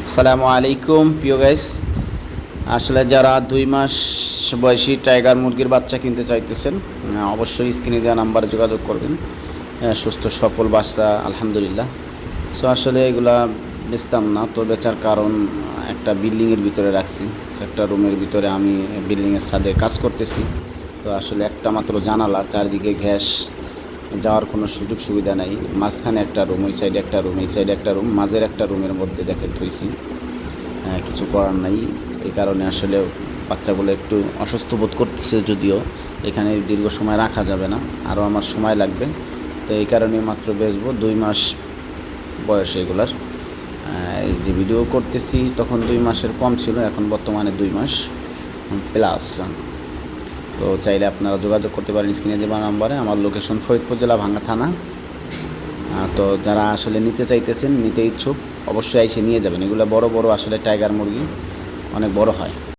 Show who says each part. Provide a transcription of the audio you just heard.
Speaker 1: আসসালামু আলাইকুম প্রিয় গাইস। আসলে যারা 2 মাস বয়সী টাইগার মুরগির বাচ্চা কিনতে চাইতেছেন, অবশ্যই স্ক্রিনে দেওয়া নাম্বারে যোগাযোগ করবেন। সুস্থ সফল বাচ্চা আলহামদুলিল্লাহ। সো আসলে এগুলা বেচতাম না, তো বেচার কারণ একটা বিল্ডিংয়ের ভিতরে রাখছি। একটা রুমের ভিতরে আমি বিল্ডিংয়ের ছাদে কাজ করতেছি। তো আসলে একটা মাত্র জানালা, চারদিকে গ্যাস, যাওয়ার কোনো সুযোগ সুবিধা নাই। মাঝখানে একটা রুম, ওই সাইডে একটা রুম, এই সাইডে একটা রুম, মাঝের একটা রুমের মধ্যে দেখেন থইছি। কিছু করার নাই। এই কারণে আসলে বাচ্চাগুলো একটু অসুস্থ বোধ করতেছে, যদিও এখানে দীর্ঘ সময় রাখা যাবে না, আরও আমার সময় লাগবে। তো এই কারণে মাত্র বেচবো 2 মাস বয়স এগুলার। এই যে ভিডিও করতেছি তখন 2 মাসের কম ছিল, এখন বর্তমানে 2 মাস প্লাস। তো চাইলে আপনারা যোগাযোগ করতে পারেন স্ক্রিনে দেওয়া নাম্বারে। আমার লোকেশন ফরিদপুর জেলা, ভাঙ্গা থানা। তো যারা আসলে নিতে চাইতেছেন, নিতে ইচ্ছুক, অবশ্যই এসে নিয়ে যাবেন। এগুলো বড় বড় আসলে টাইগার মুরগি, অনেক বড় হয়।